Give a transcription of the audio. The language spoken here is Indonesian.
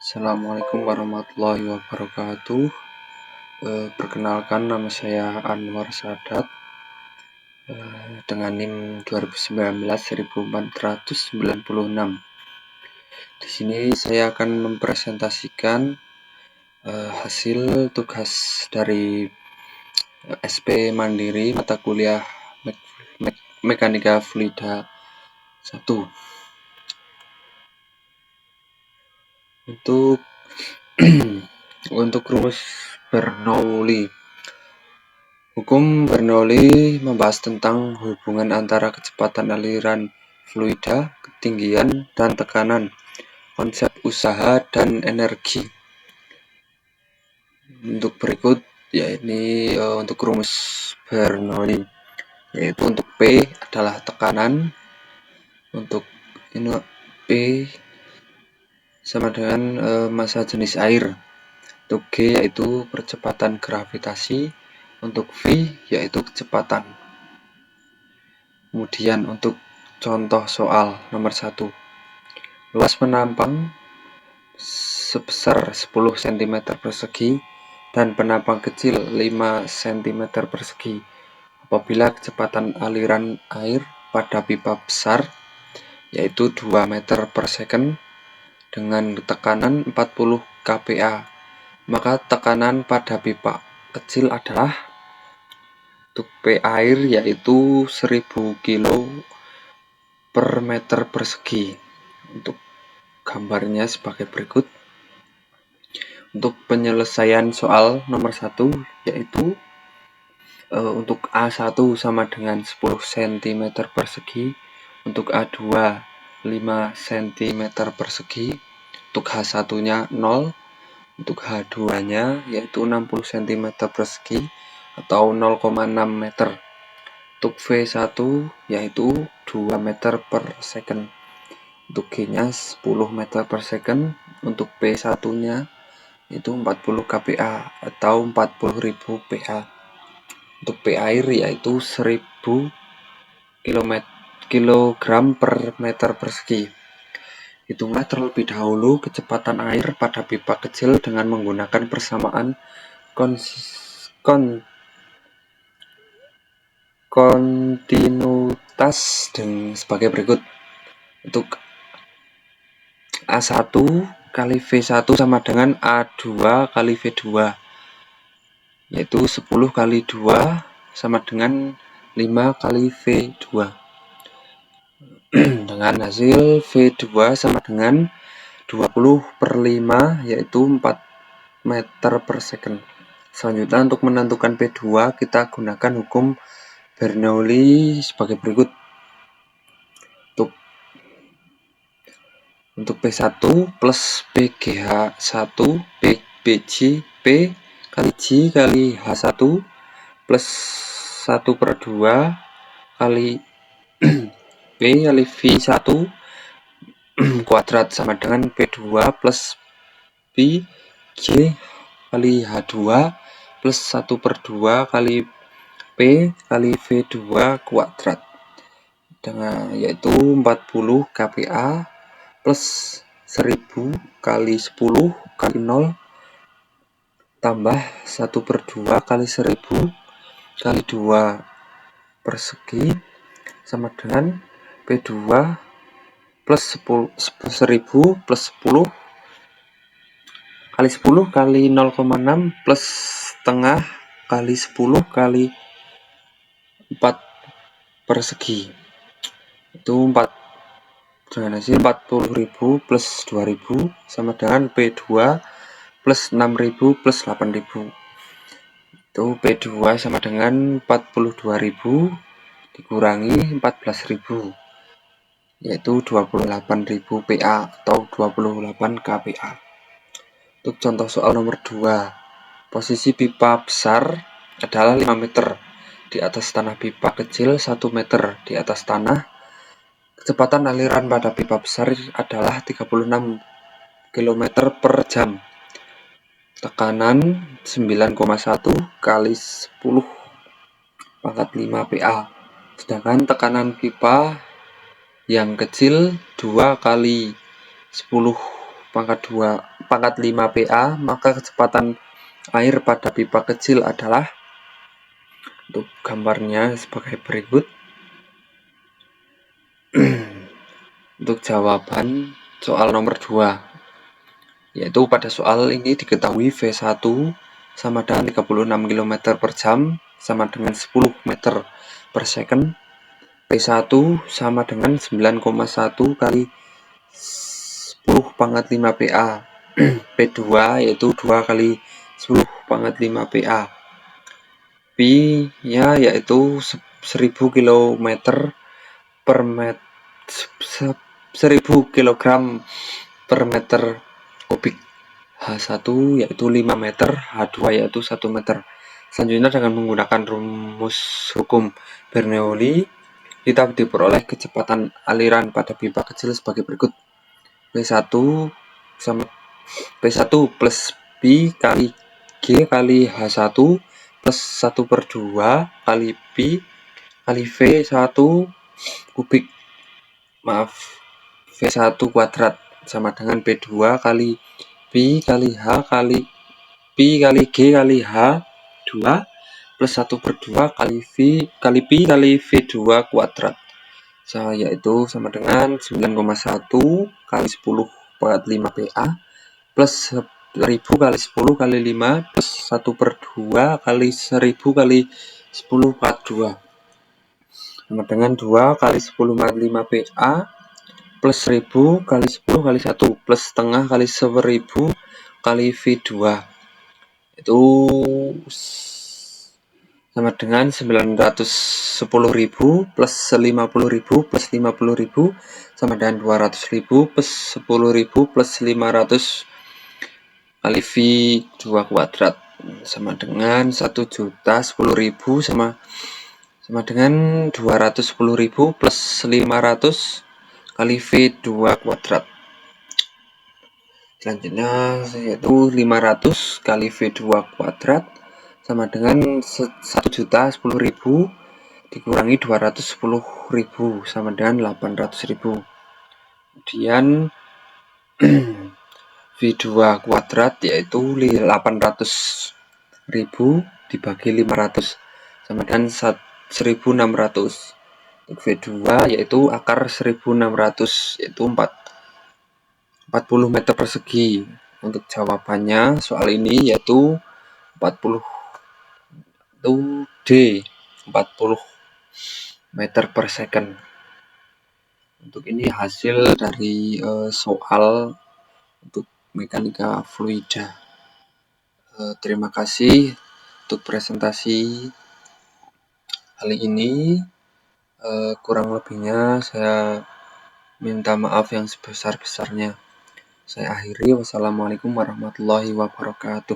Assalamualaikum warahmatullahi wabarakatuh. Perkenalkan, nama saya Anwar Sadat, dengan NIM 2019-1496. Di sini saya akan mempresentasikan hasil tugas dari SP Mandiri mata kuliah Mekanika Fluida 1. Untuk rumus Bernoulli. Hukum Bernoulli membahas tentang hubungan antara kecepatan aliran fluida, ketinggian, dan tekanan, konsep usaha, dan energi. Untuk berikut, untuk rumus Bernoulli, yaitu untuk P adalah tekanan, untuk P sama dengan massa jenis air, untuk G yaitu percepatan gravitasi, untuk V yaitu kecepatan. Kemudian untuk contoh soal nomor 1, luas penampang sebesar 10 cm persegi dan penampang kecil 5 cm persegi apabila kecepatan aliran air pada pipa besar yaitu 2 meter per second dengan tekanan 40 kPa, maka tekanan pada pipa kecil adalah, untuk P air yaitu 1000 kg per meter persegi. Untuk gambarnya sebagai berikut. Untuk penyelesaian soal nomor 1 yaitu untuk A1 sama dengan 10 cm persegi, untuk A2 5 cm persegi, untuk H1 nya 0, untuk H2 nya yaitu 60 cm persegi atau 0,6 meter. Untuk V1 yaitu 2 meter per second, untuk G nya 10 meter per second, untuk P1 nya itu 40 kPa atau 40.000 PA. Untuk P air yaitu 1000 kg per meter persegi. Hitunglah terlebih dahulu kecepatan air pada pipa kecil dengan menggunakan persamaan kontinuitas sebagai berikut. Untuk A1 kali V1 sama dengan A2 kali V2, yaitu 10 kali 2 sama dengan 5 kali V2. Dengan hasil V2 sama dengan 20 per 5 yaitu 4 meter per second. Selanjutnya untuk menentukan P2 kita gunakan hukum Bernoulli sebagai berikut. Untuk P1 plus PGH1 PG P kali G kali H1 plus 1 per 2 kali P kali V1 kuadrat sama dengan P2 plus P G kali H2 plus 1 per 2 kali P kali V2 kuadrat, dengan yaitu 40 kPa plus 1000 kali 10 kali 0 tambah 1 per 2 kali 1000 kali 2 persegi sama dengan P2 plus 1000 plus 10 kali 10 kali 0,6 plus setengah kali 10 kali 4 persegi, itu 4 dengan hasil 40.000 plus 2000 sama dengan P2 plus 6000 plus 8000. Itu P2 sama dengan 42.000 dikurangi 14.000 yaitu 28.000 PA atau 28 kPa. Untuk contoh soal nomor 2, posisi pipa besar adalah 5 meter di atas tanah, pipa kecil 1 meter di atas tanah. Kecepatan aliran pada pipa besar adalah 36 km per jam. Tekanan 9,1 kali 10 pangkat 5 PA. Sedangkan tekanan pipa yang kecil 2 kali 10 pangkat 2 pangkat 5 PA, maka kecepatan air pada pipa kecil adalah, untuk gambarnya sebagai berikut. Untuk jawaban soal nomor 2, yaitu pada soal ini diketahui V1 sama dengan 36 km per jam sama dengan 10 meter per second. P1 sama dengan 9,1 kali 10 pangkat 5 PA. P2 yaitu 2 kali 10 pangkat 5 PA. P-nya yaitu 1000 km per meter 1000 kg per meter kubik. H1 yaitu 5 meter, H2 yaitu 1 meter. Selanjutnya dengan menggunakan rumus hukum Bernoulli, kita diperoleh kecepatan aliran pada pipa kecil sebagai berikut. P1 sama P1 plus P kali G kali H1 plus 1/2 kali P kali V1 kubik. V1 kuadrat sama dengan P2 kali P kali H kali P kali G kali H2 plus 1/2 kali V kali P kali V2 kuadrat. Yaitu sama dengan 9,1 kali 10 pangkat 5 PA plus 1000 kali 10 kali 5 plus 1/2 kali 1000 kali 10 pangkat 2 sama dengan 2 kali 10 pangkat 5 PA plus 1000 kali 10 kali 1 plus setengah kali 1000 kali V2, itu sama dengan 910.000 plus 50.000 plus 50.000 sama dengan 200.000 plus 10.000 plus 500 kali V2 kuadrat sama dengan 1.010.000 sama dengan 210.000 plus 500 kali V2 kuadrat. Selanjutnya yaitu 500 kali V2 kuadrat sama dengan 1.010.000 dikurangi 210.000 sama dengan 800.000. Kemudian V2 kuadrat yaitu 800.000 dibagi 500 sama dengan 1.600. Untuk V2 yaitu akar 1.600 yaitu 40 meter persegi. Untuk jawabannya soal ini yaitu 40 itu D, 40 meter per second. Untuk ini hasil dari soal untuk mekanika fluida. Terima kasih untuk presentasi kali ini. Kurang lebihnya saya minta maaf yang sebesar-besarnya. Saya akhiri. Wassalamualaikum warahmatullahi wabarakatuh.